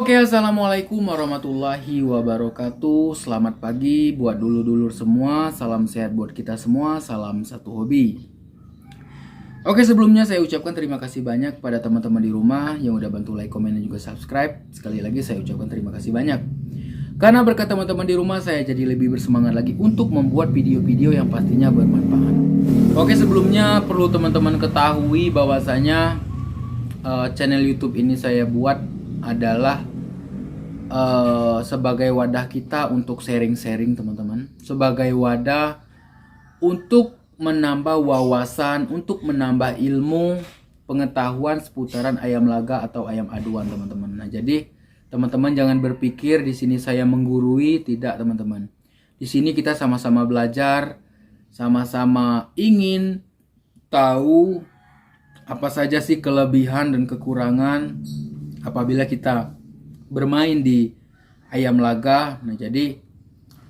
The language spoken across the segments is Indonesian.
Oke, assalamualaikum warahmatullahi wabarakatuh. Selamat pagi buat dulur-dulur semua. Salam sehat buat kita semua. Salam satu hobi. Oke, sebelumnya saya ucapkan terima kasih banyak pada teman-teman di rumah yang udah bantu like, komen, dan juga subscribe. Sekali lagi saya ucapkan terima kasih banyak. Karena berkat teman-teman di rumah, saya jadi lebih bersemangat lagi untuk membuat video-video yang pastinya bermanfaat. Oke, sebelumnya perlu teman-teman ketahui bahwasanya channel YouTube ini saya buat adalah sebagai wadah kita untuk sharing-sharing teman-teman, sebagai wadah untuk menambah wawasan, untuk menambah ilmu pengetahuan seputaran ayam laga atau ayam aduan teman-teman. Nah, jadi teman-teman jangan berpikir di sini saya menggurui, tidak teman-teman. Di sini kita sama-sama belajar, sama-sama ingin tahu apa saja sih kelebihan dan kekurangan apabila kita bermain di ayam laga. Nah, jadi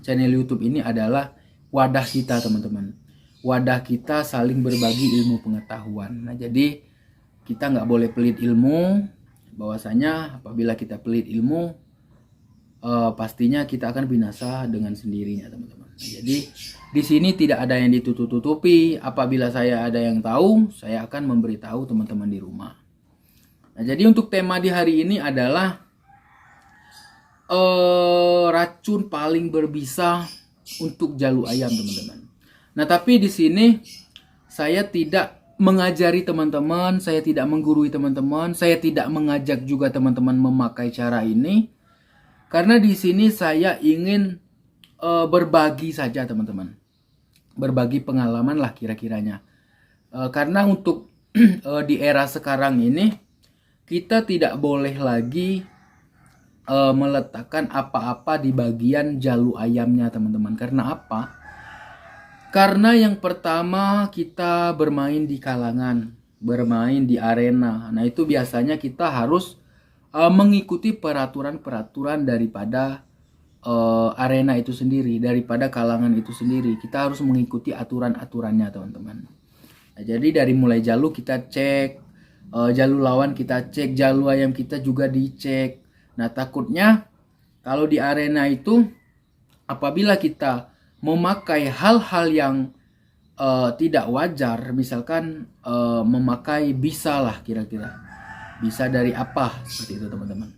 channel YouTube ini adalah wadah kita teman-teman, wadah kita saling berbagi ilmu pengetahuan. Nah, jadi kita nggak boleh pelit ilmu, bahwasanya apabila kita pelit ilmu pastinya kita akan binasa dengan sendirinya teman-teman. Nah, jadi di sini tidak ada yang ditutup-tutupi. Apabila saya ada yang tahu, saya akan memberitahu teman-teman di rumah. Nah, jadi untuk tema di hari ini adalah racun paling berbisa untuk jalu ayam teman-teman. Nah, tapi di sini saya tidak mengajari teman-teman, saya tidak menggurui teman-teman, saya tidak mengajak juga teman-teman memakai cara ini, karena di sini saya ingin berbagi saja teman-teman, berbagi pengalaman lah kira-kiranya. Karena untuk di era sekarang ini kita tidak boleh lagi meletakkan apa-apa di bagian jalu ayamnya teman-teman. Karena apa? Karena yang pertama kita bermain di kalangan, bermain di arena. Nah, itu biasanya kita harus mengikuti peraturan-peraturan daripada arena itu sendiri, daripada kalangan itu sendiri. Kita harus mengikuti aturan-aturannya teman-teman. Nah, jadi dari mulai jalu kita cek, jalu lawan kita cek, jalu ayam kita juga dicek. Nah, takutnya kalau di arena itu apabila kita memakai hal-hal yang tidak wajar, misalkan memakai bisa lah kira-kira. Bisa dari apa seperti itu teman-teman.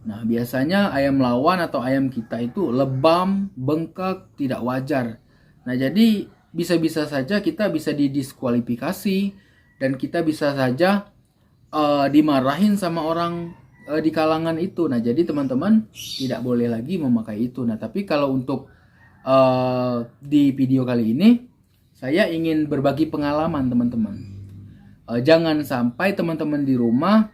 Nah, biasanya ayam lawan atau ayam kita itu lebam, bengkak, tidak wajar. Nah, jadi bisa-bisa saja kita bisa didiskualifikasi dan kita bisa saja dimarahin sama orang di kalangan itu. Nah, jadi teman-teman tidak boleh lagi memakai itu. Nah, tapi kalau untuk di video kali ini saya ingin berbagi pengalaman teman-teman. Jangan sampai teman-teman di rumah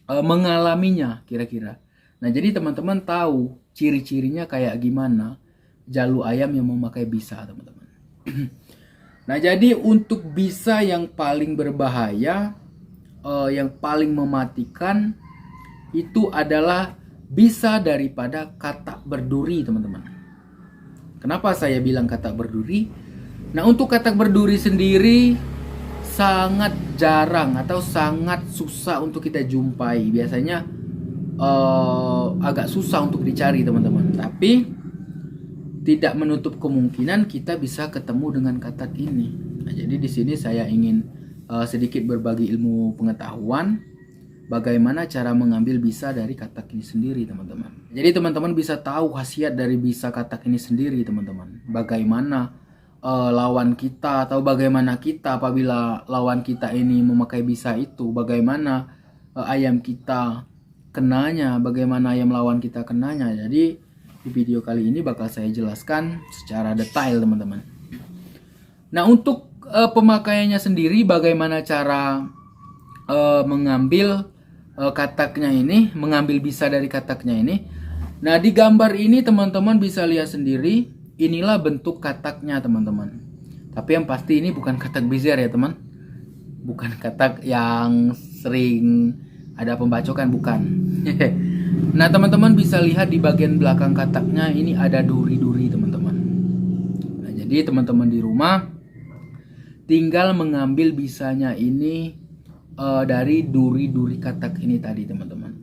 mengalaminya kira-kira. Nah, jadi teman-teman tahu ciri-cirinya kayak gimana jalu ayam yang memakai bisa teman-teman. Nah, jadi untuk bisa yang paling berbahaya, yang paling mematikan itu adalah bisa daripada katak berduri teman-teman. Kenapa saya bilang katak berduri? Nah, untuk katak berduri sendiri sangat jarang atau sangat susah untuk kita jumpai. Biasanya agak susah untuk dicari teman-teman. Tapi tidak menutup kemungkinan kita bisa ketemu dengan katak ini. Nah, jadi di sini saya ingin sedikit berbagi ilmu pengetahuan bagaimana cara mengambil bisa dari katak ini sendiri teman-teman. Jadi teman-teman bisa tahu khasiat dari bisa katak ini sendiri teman-teman. Bagaimana lawan kita atau bagaimana kita apabila lawan kita ini memakai bisa itu, bagaimana ayam kita kenanya, bagaimana ayam lawan kita kenanya. Jadi di video kali ini bakal saya jelaskan secara detail teman-teman. Nah, untuk pemakaiannya sendiri bagaimana cara mengambil kataknya ini, mengambil bisa dari kataknya ini. Nah, di gambar ini teman-teman bisa lihat sendiri, inilah bentuk kataknya teman-teman. Tapi yang pasti ini bukan katak bizer ya teman, bukan katak yang sering ada pembacokan, bukan. Nah, teman-teman bisa lihat di bagian belakang kataknya ini ada duri-duri teman-teman. Nah, jadi teman-teman di rumah tinggal mengambil bisanya ini dari duri-duri katak ini tadi teman-teman.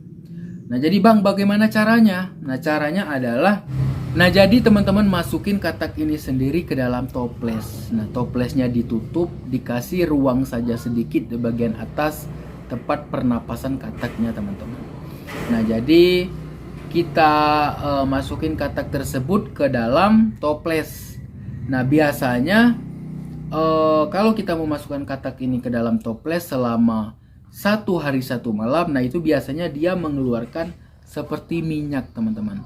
Nah jadi bang, bagaimana caranya? Nah caranya adalah, nah jadi teman-teman masukin katak ini sendiri ke dalam toples. Nah toplesnya ditutup, dikasih ruang saja sedikit di bagian atas tempat pernapasan kataknya teman-teman. Nah jadi kita masukin katak tersebut ke dalam toples. Nah biasanya kalau kita memasukkan katak ini ke dalam toples selama 1 hari 1 malam, nah itu biasanya dia mengeluarkan seperti minyak teman-teman.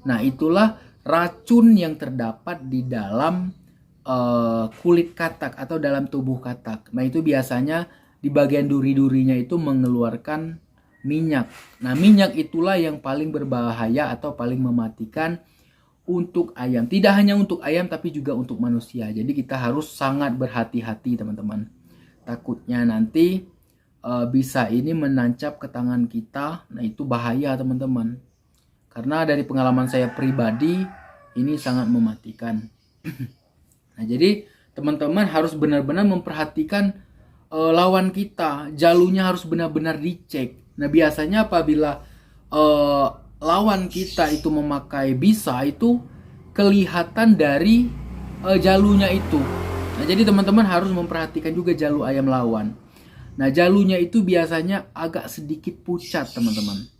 Nah itulah racun yang terdapat di dalam kulit katak atau dalam tubuh katak. Nah itu biasanya di bagian duri-durinya itu mengeluarkan minyak. Nah minyak itulah yang paling berbahaya atau paling mematikan untuk ayam. Tidak hanya untuk ayam tapi juga untuk manusia. Jadi kita harus sangat berhati-hati teman-teman. Takutnya nanti bisa ini menancap ke tangan kita. Nah itu bahaya teman-teman. Karena dari pengalaman saya pribadi ini sangat mematikan. Nah jadi teman-teman harus benar-benar memperhatikan lawan kita. Jalurnya harus benar-benar dicek. Nah biasanya apabila lawan kita itu memakai bisa, itu kelihatan dari jalurnya itu. Nah jadi teman-teman harus memperhatikan juga jalur ayam lawan. Nah jalurnya itu biasanya agak sedikit pucat teman-teman.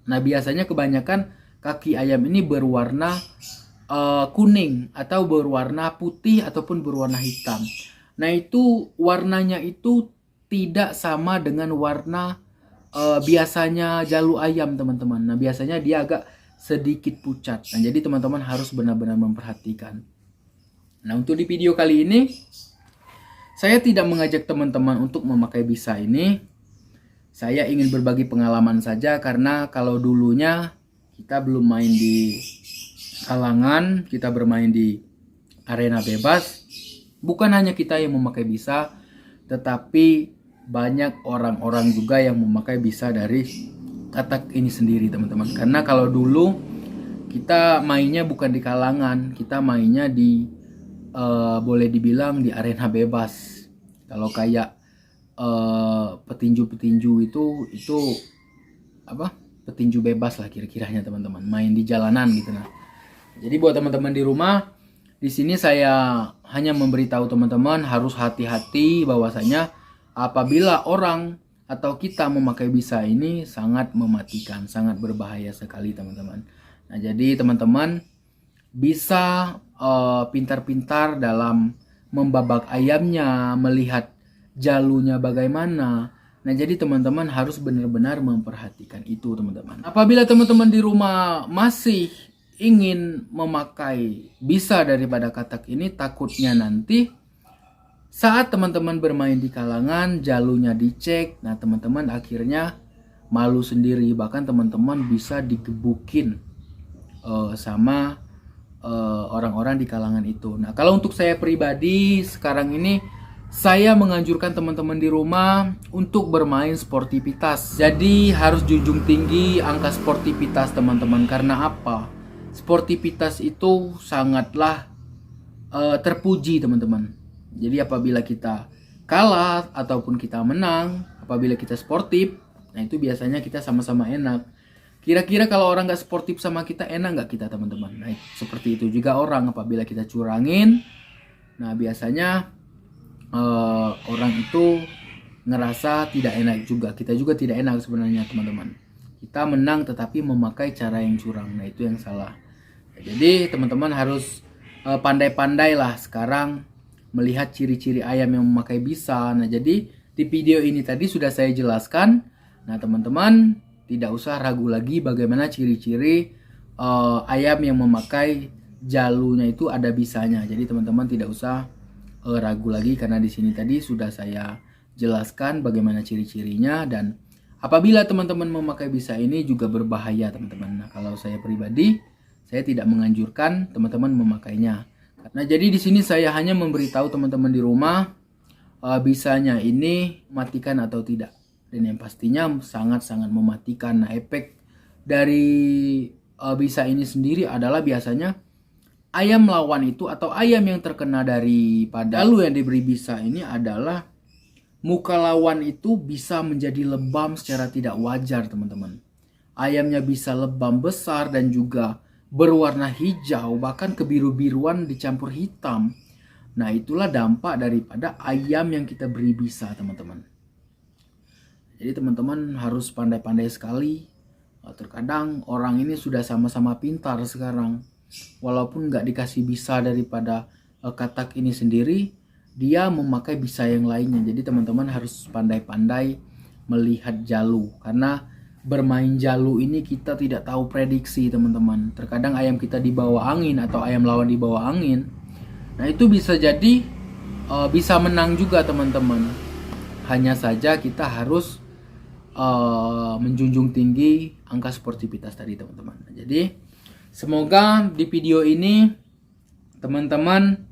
Nah biasanya kebanyakan kaki ayam ini berwarna kuning atau berwarna putih ataupun berwarna hitam. Nah itu warnanya itu tidak sama dengan warna biasanya jalur ayam teman-teman. Nah biasanya dia agak sedikit pucat. Nah jadi teman-teman harus benar-benar memperhatikan. Nah untuk di video kali ini saya tidak mengajak teman-teman untuk memakai bisa ini. Saya ingin berbagi pengalaman saja karena kalau dulunya kita belum main di kalangan, kita bermain di arena bebas, bukan hanya kita yang memakai bisa, tetapi banyak orang-orang juga yang memakai bisa dari katak ini sendiri teman-teman. Karena kalau dulu kita mainnya bukan di kalangan, kita mainnya di boleh dibilang di arena bebas. Kalau kayak petinju-petinju itu apa? Petinju bebas lah kira-kiranya teman-teman, main di jalanan gitu. Nah jadi buat teman-teman di rumah, di sini saya hanya memberitahu teman-teman harus hati-hati bahwasanya apabila orang atau kita memakai bisa ini sangat mematikan, sangat berbahaya sekali teman-teman. Nah jadi teman-teman bisa pintar-pintar dalam membabak ayamnya, melihat jalurnya bagaimana. Nah jadi teman-teman harus benar-benar memperhatikan itu teman-teman. Apabila teman-teman di rumah masih ingin memakai bisa daripada katak ini, takutnya nanti saat teman-teman bermain di kalangan jalurnya dicek, nah teman-teman akhirnya malu sendiri, bahkan teman-teman bisa digebukin sama orang-orang di kalangan itu. Nah kalau untuk saya pribadi sekarang ini saya menganjurkan teman-teman di rumah untuk bermain sportivitas. Jadi harus junjung tinggi angka sportivitas teman-teman. Karena apa? Sportivitas itu sangatlah terpuji teman-teman. Jadi apabila kita kalah ataupun kita menang, apabila kita sportif, nah itu biasanya kita sama-sama enak. Kira-kira kalau orang gak sportif sama kita, enak gak kita teman-teman? Nah seperti itu juga orang apabila kita curangin. Nah biasanya orang itu ngerasa tidak enak juga. Kita juga tidak enak sebenarnya teman-teman. Kita menang tetapi memakai cara yang curang. Nah itu yang salah. Jadi teman-teman harus pandai-pandai lah sekarang melihat ciri-ciri ayam yang memakai bisa. Nah jadi di video ini tadi sudah saya jelaskan. Nah teman-teman tidak usah ragu lagi bagaimana ciri-ciri ayam yang memakai jalurnya itu ada bisanya. Jadi teman-teman tidak usah ragu lagi karena di sini tadi sudah saya jelaskan bagaimana ciri-cirinya. Dan apabila teman-teman memakai bisa ini juga berbahaya teman-teman. Nah kalau saya pribadi saya tidak menganjurkan teman-teman memakainya. Nah jadi di sini saya hanya memberitahu teman-teman di rumah bisanya ini matikan atau tidak. Dan yang pastinya sangat-sangat mematikan. Nah efek dari bisa ini sendiri adalah biasanya ayam lawan itu atau ayam yang terkena daripada jalur yang diberi bisa ini adalah muka lawan itu bisa menjadi lebam secara tidak wajar teman-teman. ayamnya bisa lebam besar dan juga berwarna hijau, bahkan kebiru-biruan dicampur hitam. Nah, itulah dampak daripada ayam yang kita beri bisa, teman-teman. Jadi teman-teman harus pandai-pandai sekali. Terkadang orang ini sudah sama-sama pintar sekarang. Walaupun nggak dikasih bisa daripada katak ini sendiri, dia memakai bisa yang lainnya. Jadi teman-teman harus pandai-pandai melihat jalu. Karena bermain jalu ini kita tidak tahu prediksi, teman-teman. Terkadang ayam kita dibawa angin atau ayam lawan dibawa angin. Nah, itu bisa jadi bisa menang juga, teman-teman. Hanya saja kita harus menjunjung tinggi angka sportivitas tadi, teman-teman. Jadi semoga di video ini teman-teman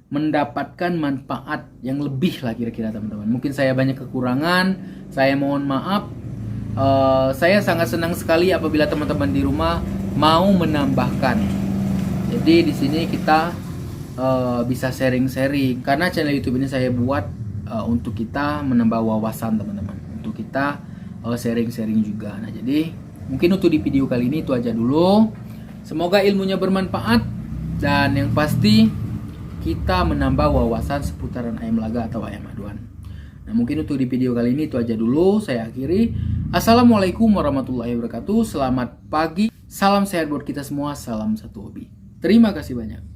mendapatkan manfaat yang lebih lah kira-kira, teman-teman. Mungkin saya banyak kekurangan, saya mohon maaf. Saya sangat senang sekali apabila teman-teman di rumah mau menambahkan. Jadi di sini kita bisa sharing-sharing, karena channel YouTube ini saya buat untuk kita menambah wawasan, teman-teman. Untuk kita sharing-sharing juga. Nah, jadi mungkin untuk di video kali ini itu aja dulu. Semoga ilmunya bermanfaat dan yang pasti kita menambah wawasan seputaran ayam laga atau ayam aduan. Nah, mungkin untuk di video kali ini itu aja dulu. Saya akhiri. Assalamualaikum warahmatullahi wabarakatuh. Selamat pagi. Salam sehat buat kita semua. Salam satu hobi. Terima kasih banyak.